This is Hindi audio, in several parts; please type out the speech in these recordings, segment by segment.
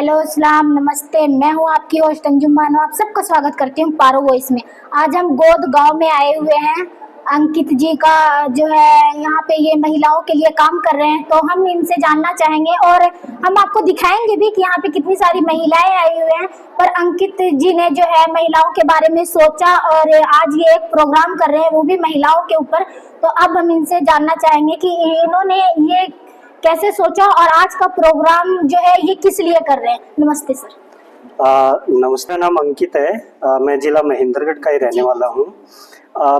हेलो अस्सलाम नमस्ते, मैं हूँ आपकी होस्ट अंजुम बानो। आप सबका स्वागत करती हूँ पारो वॉइस में। आज हम गोद गांव में आए हुए हैं। अंकित जी का जो है यहाँ पे ये महिलाओं के लिए काम कर रहे हैं, तो हम इनसे जानना चाहेंगे और हम आपको दिखाएंगे भी कि यहाँ पे कितनी सारी महिलाएं आई हुए हैं। पर अंकित जी ने जो है महिलाओं के बारे में सोचा और आज ये एक प्रोग्राम कर रहे हैं, वो भी महिलाओं के ऊपर। तो अब हम इनसे जानना चाहेंगे कि इन्होंने ये कैसे सोचा और आज का प्रोग्राम जो है ये किस लिए कर रहे हैं। नमस्ते सर। नमस्ते, नाम अंकित है। मैं जिला महेंद्रगढ़ का ही रहने वाला हूँ।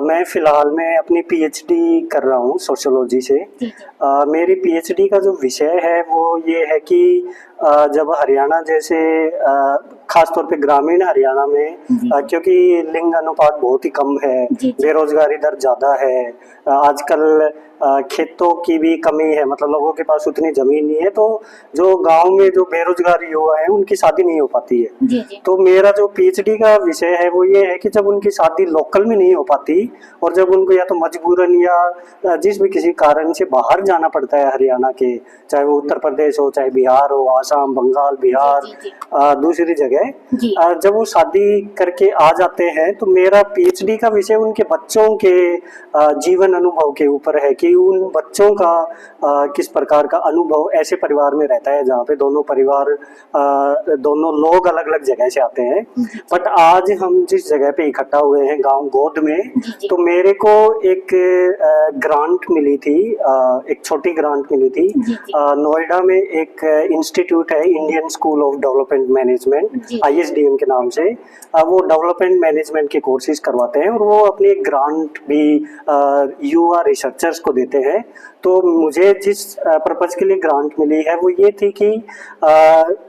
मैं फिलहाल में अपनी पीएचडी कर रहा हूँ सोशियोलॉजी से। मेरी पीएचडी का जो विषय है वो ये है कि जब हरियाणा जैसे खासतौर पे ग्रामीण हरियाणा में क्योंकि लिंग अनुपात बहुत ही कम है, बेरोजगारी दर ज़्यादा है, आजकल खेतों की भी कमी है, मतलब लोगों के पास उतनी जमीन नहीं है, तो जो गांव में जो बेरोजगार युवा है उनकी शादी नहीं हो पाती है। तो मेरा जो पीएचडी का विषय है वो ये है कि जब उनकी शादी लोकल में नहीं हो पाती और जब उनको या तो मजबूरन या जिस भी किसी कारण से बाहर जाना पड़ता है हरियाणा के, चाहे वो उत्तर प्रदेश हो, चाहे बिहार हो, आसाम, बंगाल, बिहार, दूसरी जगह, जब वो शादी करके आ जाते हैं तो मेरा पीएचडी का विषय उनके बच्चों के जीवन अनुभव के ऊपर है कि उन बच्चों का किस प्रकार का अनुभव ऐसे परिवार में रहता है जहाँ पे दोनों परिवार दोनों लोग अलग अलग जगह से आते हैं। बट आज हम जिस जगह पे इकट्ठा हुए हैं गांव गोद में, तो मेरे को एक ग्रांट मिली थी, एक छोटी ग्रांट मिली थी। नोएडा में एक इंस्टीट्यूट है, Indian school of development management, ISDM के नाम से। वो डेवलपमेंट मैनेजमेंट के कोर्सेज करवाते हैं और वो अपनी एक ग्रांट भी युवा रिसर्चर्स को देते हैं। तो मुझे जिस पर्पज के लिए ग्रांट मिली है वो ये थी कि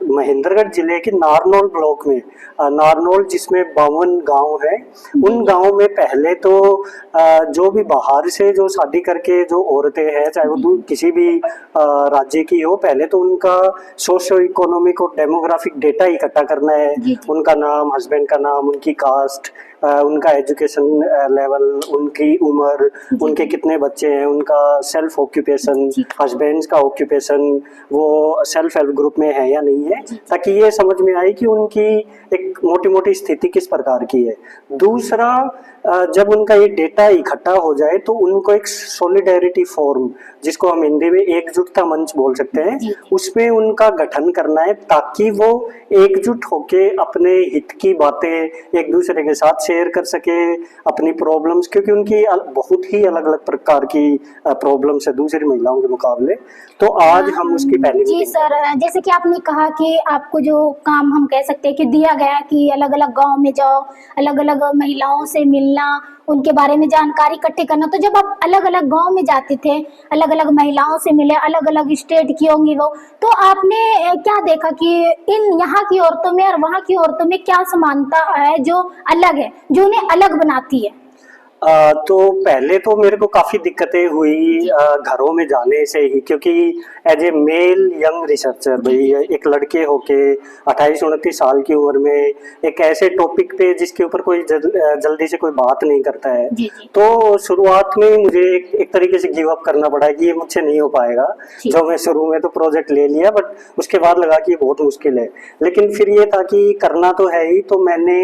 महेंद्रगढ़ जिले के नारनौल ब्लॉक में, नारनौल जिसमें 52 गांव है, उन गांव में पहले तो जो भी बाहर से जो शादी करके जो औरतें हैं, चाहे वो किसी भी राज्य की हो, पहले तो उनका सोशो इकोनॉमिक और डेमोग्राफिक डेटा इकट्ठा करना है। उनका नाम, हस्बैंड का नाम, उनकी कास्ट, उनका एजुकेशन लेवल, उनकी उम्र, उनके कितने बच्चे हैं, उनका सेल्फ ऑक्यूपेशन, हस्बैंड का ऑक्यूपेशन, वो सेल्फ हेल्प ग्रुप में है या नहीं है, ताकि ये समझ में आए कि उनकी एक मोटी मोटी स्थिति किस प्रकार की है। दूसरा, जब उनका ये डेटा इकट्ठा हो जाए तो उनको एक सॉलिडेरिटी फॉर्म, जिसको हम हिंदी में एकजुटता मंच बोल सकते हैं, उसमें उनका गठन करना है ताकि वो एकजुट होके अपने हित की बातें एक दूसरे के साथ शेयर कर सके, अपनी प्रॉब्लम्स, क्योंकि उनकी बहुत ही अलग अलग प्रकार की प्रॉब्लम्स है दूसरी महिलाओं के मुकाबले। तो आज हम उसकी पहली जी सर, जैसे कि आपने कहा कि आपको जो काम हम कह सकते हैं कि दिया गया कि अलग अलग गांव में जाओ, अलग अलग महिलाओं से मिलना, उनके बारे में जानकारी इकट्ठी करना। तो जब आप अलग अलग गांव में जाते थे, अलग अलग महिलाओं से मिले, अलग अलग स्टेट की होंगी वो, तो आपने क्या देखा कि इन यहाँ की औरतों में और वहाँ की औरतों में क्या समानता है जो अलग है, जो उन्हें अलग बनाती है? तो पहले तो मेरे को काफी दिक्कतें हुई घरों में जाने से ही, क्योंकि as a male young researcher, भाई एक लड़के होके 28-29 साल की उम्र में एक ऐसे टॉपिक पे जिसके ऊपर कोई जल्दी से कोई बात नहीं करता है, तो शुरुआत में मुझे एक तरीके से गिव अप करना पड़ा कि ये मुझसे नहीं हो पाएगा। जो मैं शुरू में तो प्रोजेक्ट ले लिया, बट उसके बाद लगा कि ये बहुत मुश्किल है। लेकिन फिर ये था कि करना तो है ही, तो मैंने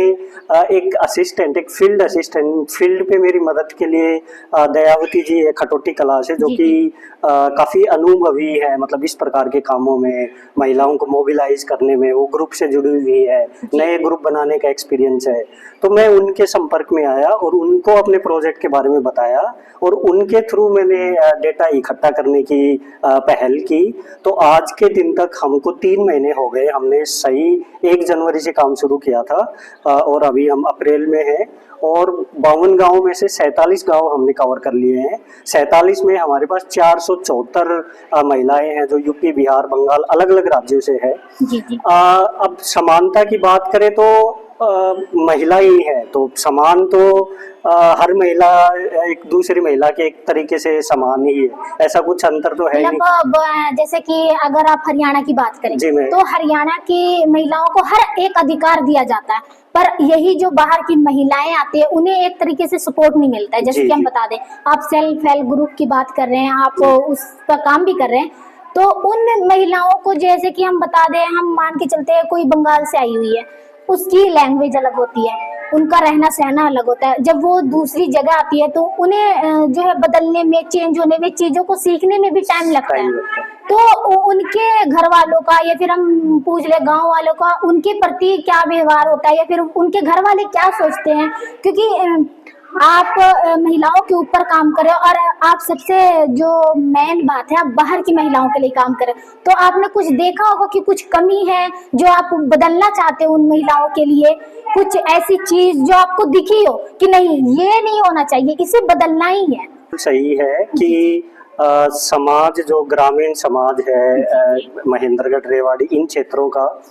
एक असिस्टेंट, एक फील्ड असिस्टेंट, फील्ड पे मेरी मदद के लिए दयावती जी है खटोटी कला से, जो कि काफी अनुभवी है, मतलब इस प्रकार के कामों में महिलाओं को मोबिलाइज करने में, वो ग्रुप से जुड़ी हुई है, नए ग्रुप बनाने का एक्सपीरियंस है। तो मैं उनके संपर्क में आया और उनको अपने प्रोजेक्ट के बारे में बताया और उनके थ्रू मैंने डेटा इकट्ठा करने की पहल की। तो आज के दिन तक हमको 3 महीने हो गए, हमने सही 1 जनवरी से काम शुरू किया था और अभी हम अप्रैल में हैं और 52 गाँव में से 47 गाँव हमने कवर कर लिए हैं। 47 में हमारे पास 474 महिलाएं हैं जो यूपी, बिहार, बंगाल, अलग अलग राज्यों से है। अब समानता की बात करें तो महिला ही है, तो समान तो हर महिला एक दूसरी महिला के एक तरीके से समान ही है, ऐसा कुछ अंतर तो है नहीं। जैसे कि अगर आप हरियाणा की बात करें तो हरियाणा की महिलाओं को हर एक अधिकार दिया जाता है, पर यही जो बाहर की महिलाएं आती है उन्हें एक तरीके से सपोर्ट नहीं मिलता है। जैसे कि हम बता दें, आप सेल्फ हेल्प ग्रुप की बात कर रहे हैं, आप उस पर काम भी कर रहे हैं, तो उन महिलाओं को, जैसे कि हम बता दें, हम मान के चलते हैं कोई बंगाल से आई हुई है, उसकी लैंग्वेज अलग होती है, उनका रहना सहना अलग होता है। जब वो दूसरी जगह आती है तो उन्हें जो है बदलने में, चेंज होने में, चीजों को सीखने में भी टाइम लगता है। तो उनके घर वालों का, या फिर हम पूछ ले गांव वालों का, उनके प्रति क्या व्यवहार होता है, या फिर उनके घर वाले क्या सोचते हैं, क्योंकि आप महिलाओं के ऊपर काम कर रहे हो, और आप सबसे जो मेन बात है, आप बाहर की महिलाओं के लिए काम कर रहे हो, तो आपने कुछ देखा होगा कि कुछ कमी है जो आप बदलना चाहते हो उन महिलाओं के लिए, कुछ ऐसी चीज जो आपको दिखी हो कि नहीं ये नहीं होना चाहिए, इसे बदलना ही है। सही है कि समाज जो ग्रामीण समाज है महेंद्रगढ़ रेवाड़ी इन क्षेत्रों का,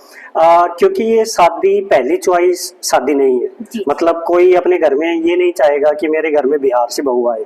क्योंकि ये शादी पहली चॉइस शादी नहीं है। मतलब कोई अपने घर में ये नहीं चाहेगा कि मेरे घर में बिहार से बहू आए।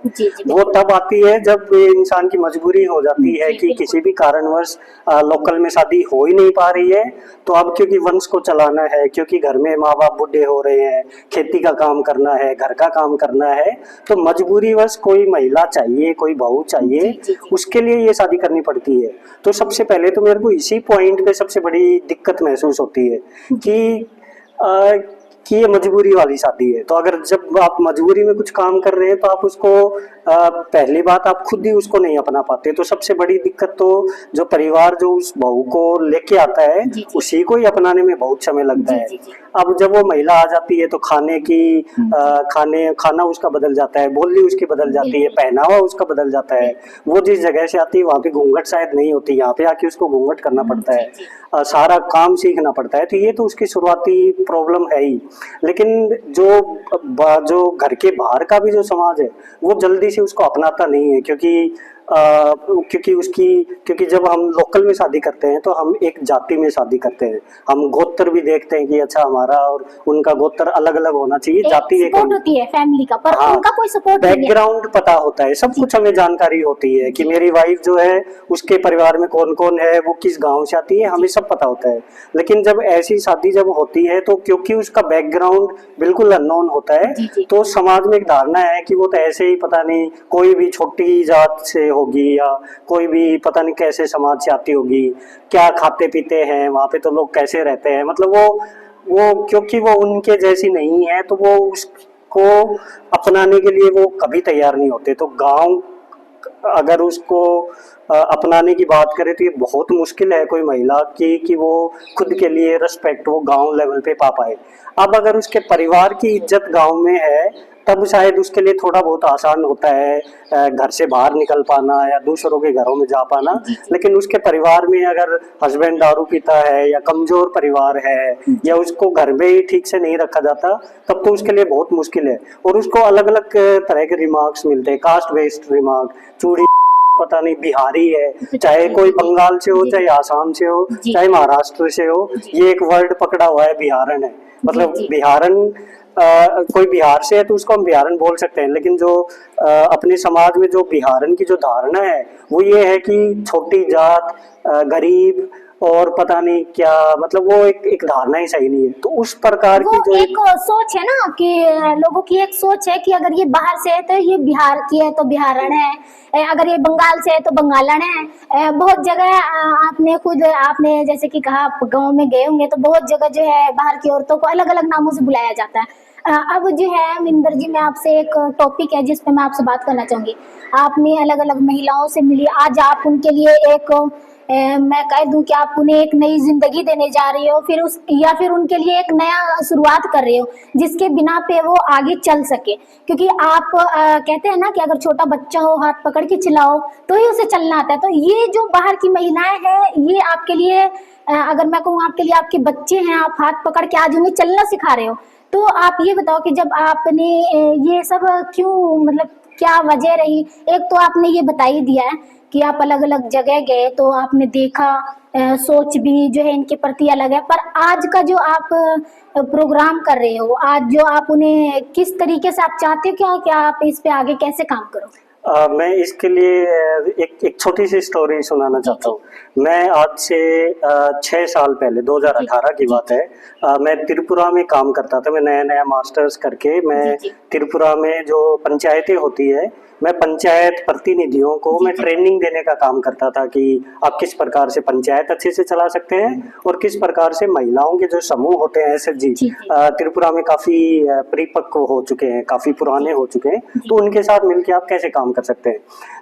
वो तब आती है जब इंसान की मजबूरी हो जाती है कि किसी भी कारणवश लोकल में शादी हो ही नहीं पा रही है, तो अब क्योंकि वंश को चलाना है, क्योंकि घर में माँ बाप बूढ़े हो रहे हैं, खेती का काम करना है, घर का काम करना है, तो मजबूरीवश कोई महिला चाहिए, कोई बहू चाहिए, उसके लिए ये शादी करनी पड़ती है। तो सबसे पहले तो मेरे को इसी पॉइंट पे सबसे बड़ी दिक्कत महसूस होती है कि ये मजबूरी वाली शादी है। तो अगर जब आप मजबूरी में कुछ काम कर रहे हैं तो आप उसको पहली बात आप खुद ही उसको नहीं अपना पाते। तो सबसे बड़ी दिक्कत तो जो परिवार जो उस बहू को लेके आता है उसी को ही अपनाने में बहुत समय लगता है। अब जब वो महिला आ जाती है तो खाना उसका बदल जाता है, बोली उसकी बदल जाती है, पहनावा उसका बदल जाता है। वो जिस जगह से आती है वहाँ पे घूंघट शायद नहीं होती, यहाँ पे आके उसको घूंघट करना पड़ता है, सारा काम सीखना पड़ता है। तो ये तो उसकी शुरुआती प्रॉब्लम है ही। लेकिन जो घर के बाहर का भी जो समाज है वो जल्दी से उसको अपनाता नहीं है, क्योंकि जब हम लोकल में शादी करते हैं तो हम एक जाति में शादी करते हैं, हम गोत्र भी देखते हैं कि अच्छा हमारा और उनका गोत्र अलग अलग होना चाहिए, जाति एक होती है फैमिली का, पर उनका कोई सपोर्ट नहीं है। बैकग्राउंड पता होता है, सब कुछ हमें जानकारी होती है कि मेरी वाइफ जो है उसके परिवार में कौन कौन है, वो किस गांव से आती है, हमें सब पता होता है। लेकिन जब ऐसी शादी जब होती है तो क्योंकि उसका बैकग्राउंड बिल्कुल अननोन होता है, तो समाज में एक धारणा है कि वो तो ऐसे ही पता नहीं कोई भी छोटी जात से होगी या कोई भी पता नहीं कैसे समाज से आती होगी, क्या खाते पीते हैं वहां पे, तो लोग कैसे रहते हैं। मतलब वो क्योंकि वो उनके जैसी नहीं है तो वो उसको अपनाने के लिए वो कभी तैयार नहीं होते। तो गांव अगर उसको अपनाने की बात करें तो ये बहुत मुश्किल है कोई महिला की कि वो खुद के लिए रिस्पेक्ट वो गांव लेवल पे पा पाए। अब अगर उसके परिवार की इज्जत गांव में है तब शायद उसके लिए थोड़ा बहुत आसान होता है घर से बाहर निकल पाना या दूसरों के घरों में जा पाना। लेकिन उसके परिवार में अगर हस्बैंड दारू पीता है या कमजोर परिवार है या उसको घर में ही ठीक से नहीं रखा जाता, तब तो उसके लिए बहुत मुश्किल है। और उसको अलग अलग तरह के रिमार्क्स मिलते हैं, कास्ट बेस्ड रिमार्क, चूड़ी पता नहीं बिहारी है, चाहे कोई बंगाल से हो, चाहे आसाम से हो, चाहे महाराष्ट्र से हो, ये एक वर्ड पकड़ा हुआ है बिहारन है। मतलब बिहारन कोई बिहार से है तो उसको हम बिहारन बोल सकते हैं। लेकिन जो अपने समाज में जो बिहारन की जो धारणा है वो ये है कि छोटी जात, गरीब और पता नहीं क्या, मतलब वो एक धारणा ही सही नहीं है। तो उस प्रकार की जो एक सोच है ना कि लोगों की एक सोच है कि अगर ये बाहर से है तो ये बिहार की है तो बिहारन है, अगर ये बंगाल से है तो बंगालन है। बहुत जगह आपने जैसे कि कहा, आप गाँव में गए होंगे तो बहुत जगह जो है बाहर की औरतों को अलग अलग नामों से बुलाया जाता है। अब जो है मिंदर जी, मैं आपसे एक टॉपिक है जिस पे मैं आपसे बात करना चाहूंगी। आपने अलग अलग महिलाओं से मिली, आज आप उनके लिए एक मैं कह दूं कि आप उन्हें एक नई जिंदगी देने जा रही हो, या फिर उनके लिए एक नया शुरुआत कर रहे हो जिसके बिना पे वो आगे चल सके। क्योंकि आप कहते हैं ना कि अगर छोटा बच्चा हो हाथ पकड़ के चलाओ तो ही उसे चलना आता है। तो ये जो बाहर की महिलाएं हैं, ये आपके लिए अगर मैं कहूँ आपके लिए आपके बच्चे हैं, आप हाथ पकड़ के आज उन्हें चलना सिखा रहे हो। तो आप ये बताओ कि जब आपने ये सब क्यों, मतलब क्या वजह रही? एक तो आपने ये बता ही दिया है कि आप अलग अलग जगह गए तो आपने देखा, सोच भी जो है इनके प्रति अलग है। पर आज का जो आप प्रोग्राम कर रहे हो, आज जो आप उन्हें किस तरीके से आप चाहते हो कि आप इस पे आगे कैसे काम करो? मैं इसके लिए एक छोटी सी स्टोरी सुनाना चाहता हूँ। मैं आज से 6 साल पहले 2018 की बात है, मैं त्रिपुरा में काम करता था। मैं नया नया मास्टर्स करके मैं त्रिपुरा में जो पंचायतें होती है मैं पंचायत प्रतिनिधियों को मैं ट्रेनिंग देने का काम करता था कि आप किस प्रकार से पंचायत अच्छे से चला सकते हैं और किस प्रकार से महिलाओं के जो समूह होते हैं SHG त्रिपुरा में काफी परिपक्व हो चुके हैं, काफी पुराने हो चुके हैं, तो उनके साथ मिलकर आप कैसे काम कर सकते हैं।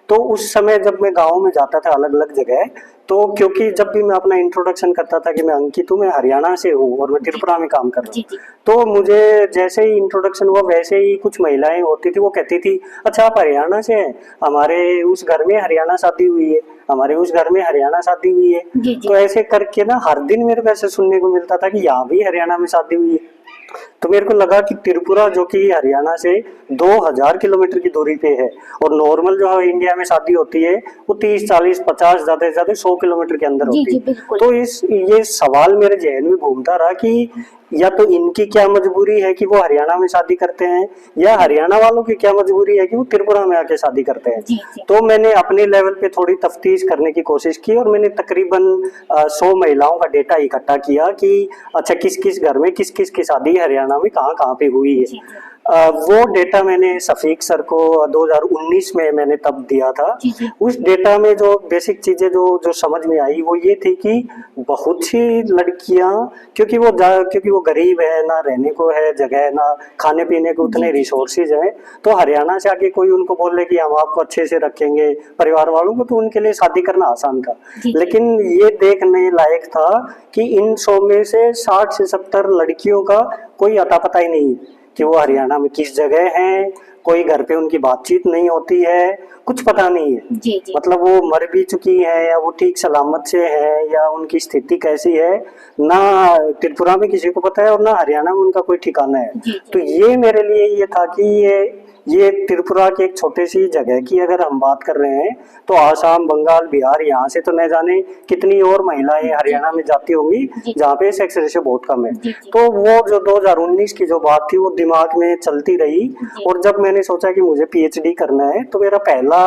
तो उस समय जब मैं गाँव में जाता था अलग अलग जगह, तो क्योंकि जब भी मैं अपना इंट्रोडक्शन करता था कि मैं अंकित हूँ, मैं हरियाणा से हूँ और मैं त्रिपुरा में काम कर रहा हूँ, तो मुझे जैसे ही इंट्रोडक्शन हुआ वैसे ही कुछ महिलाएं होती थी, वो कहती थी अच्छा आप हरियाणा से हैं, हमारे उस घर में हरियाणा शादी हुई है, हमारे उस घर में हरियाणा शादी हुई है। तो ऐसे करके ना हर दिन मेरे को ऐसे सुनने को मिलता था कि यहाँ भी हरियाणा में शादी हुई है। तो मेरे को लगा कि त्रिपुरा जो कि हरियाणा से 2000 किलोमीटर की दूरी पे है और नॉर्मल जो है इंडिया में शादी होती है वो 30, 40, 50 ज्यादा से ज्यादा 100 किलोमीटर के अंदर होती है। तो ये सवाल मेरे जहन में घूमता रहा कि या तो इनकी क्या मजबूरी है कि वो हरियाणा में शादी करते हैं, या हरियाणा वालों की क्या मजबूरी है कि वो त्रिपुरा में आके शादी करते हैं। तो मैंने अपने लेवल पे थोड़ी तफ्तीश करने की कोशिश की और मैंने तकरीबन 100 महिलाओं का डेटा इकट्ठा किया कि अच्छा किस किस घर में किस किस की शादी हरियाणा में कहाँ कहाँ पे हुई है। वो डेटा मैंने शफीक सर को 2019 में मैंने तब दिया था। उस डेटा में जो बेसिक चीजें जो समझ में आई वो ये थी कि बहुत सी लड़कियां क्योंकि वो गरीब है, ना रहने को है जगह, ना खाने पीने के उतने रिसोर्सेज हैं, तो हरियाणा से आके कोई उनको बोले कि हम आपको अच्छे से रखेंगे परिवार वालों को, तो उनके लिए शादी करना आसान था। लेकिन ये देखने लायक था कि इन 100 में से 60 से 70 लड़कियों का कोई अता पता ही नहीं कि वो हरियाणा में किस जगह हैं, कोई घर पे उनकी बातचीत नहीं होती है, कुछ पता नहीं है। मतलब वो मर भी चुकी है या वो ठीक सलामत से है या उनकी स्थिति कैसी है, ना त्रिपुरा में किसी को पता है और ना हरियाणा में उनका कोई ठिकाना है। तो ये मेरे लिए ये था कि ये त्रिपुरा की एक छोटी सी जगह की अगर हम बात कर रहे हैं तो आसाम, बंगाल, बिहार, यहाँ से तो न जाने कितनी और महिलाएं हरियाणा में जाती होंगी जहाँ पे सेक्स रेशियो बहुत कम है। तो वो जो 2019 की जो बात थी वो दिमाग में चलती रही और जब मैंने सोचा कि मुझे PhD करना है तो मेरा पहला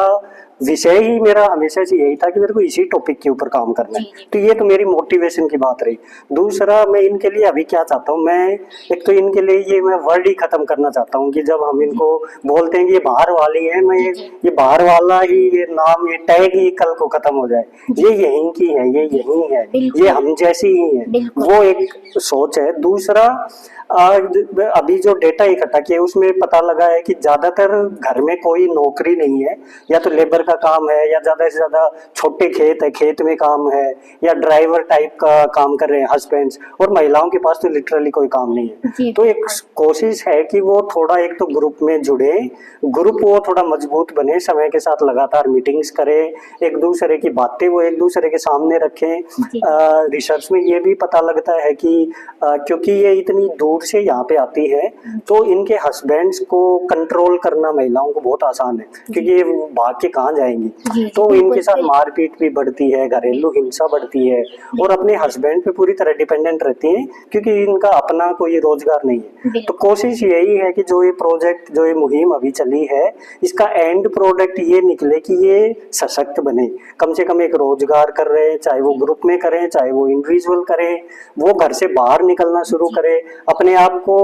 विषय ही मेरा हमेशा से यही था कि मेरे को इसी टॉपिक के ऊपर काम करना है। तो ये तो मेरी मोटिवेशन की बात रही। दूसरा, मैं इनके लिए अभी क्या चाहता हूँ, मैं एक तो इनके लिए ये मैं वर्ड ही खत्म करना चाहता हूँ कि जब हम इनको बोलते हैं कि ये बाहर वाली है, मैं ये बाहर वाला ही ये नाम, ये टैग ही कल को खत्म हो जाए। ये यहीं की है, ये यहीं है, ये हम जैसी ही है, वो एक सोच है। दूसरा, अभी जो डेटा इकट्ठा किया उसमें पता लगा है कि ज्यादातर घर में कोई नौकरी नहीं है, या तो लेबर का काम है या ज्यादा से ज्यादा छोटे खेत है, खेत में काम है, या ड्राइवर टाइप का काम कर रहे हैं हस्बैंड्स, और महिलाओं के पास तो लिटरली कोई काम नहीं है। तो एक कोशिश है कि वो थोड़ा एक तो ग्रुप में जुड़े, ग्रुप वो थोड़ा मजबूत बने, समय के साथ लगातार मीटिंग्स करे, एक दूसरे की बातें वो एक दूसरे के सामने रखें। रिसर्च में ये भी पता लगता है कि क्योंकि ये इतनी दूर से यहाँ पे आती है तो इनके हस्बैंड्स को कंट्रोल करना महिलाओं को बहुत आसान है, क्योंकि ये भाग के कहाँ जाएंगी। तो इनके साथ मारपीट भी बढ़ती है, घरेलू हिंसा बढ़ती है, और अपने हस्बैंड पे पूरी तरह डिपेंडेंट रहती है क्योंकि इनका अपना कोई रोजगार नहीं है। तो कोशिश यही है कि जो ये प्रोजेक्ट, जो ये मुहिम अभी चली है, इसका एंड प्रोडक्ट ये निकले कि ये सशक्त बने, कम से कम एक रोजगार कर रहे हैं, चाहे वो ग्रुप में करें चाहे वो इंडिविजुअल करें, वो घर से बाहर निकलना शुरू करे, अपने आप को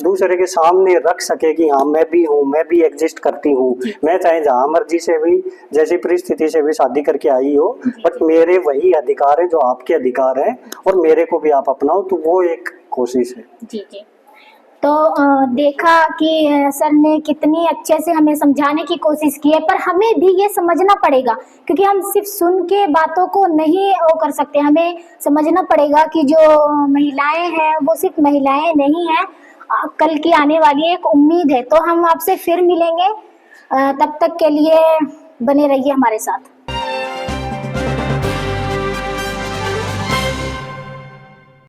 दूसरे के सामने रख सके कि हाँ मैं भी हूँ, मैं भी एग्जिस्ट करती हूँ, मैं चाहे जहाँ मर्जी से भी जैसी परिस्थिति से भी शादी करके आई हो, बट मेरे वही अधिकार है जो आपके अधिकार है और मेरे को भी आप अपनाओ। तो वो एक कोशिश है। जी। तो देखा कि सर ने कितनी अच्छे से हमें समझाने की कोशिश की है, पर हमें भी ये समझना पड़ेगा क्योंकि हम सिर्फ सुन के बातों को नहीं वो कर सकते, हमें समझना पड़ेगा कि जो महिलाएं हैं वो सिर्फ महिलाएं नहीं हैं, कल की आने वाली एक उम्मीद है। तो हम आपसे फिर मिलेंगे, तब तक के लिए बने रहिए हमारे साथ।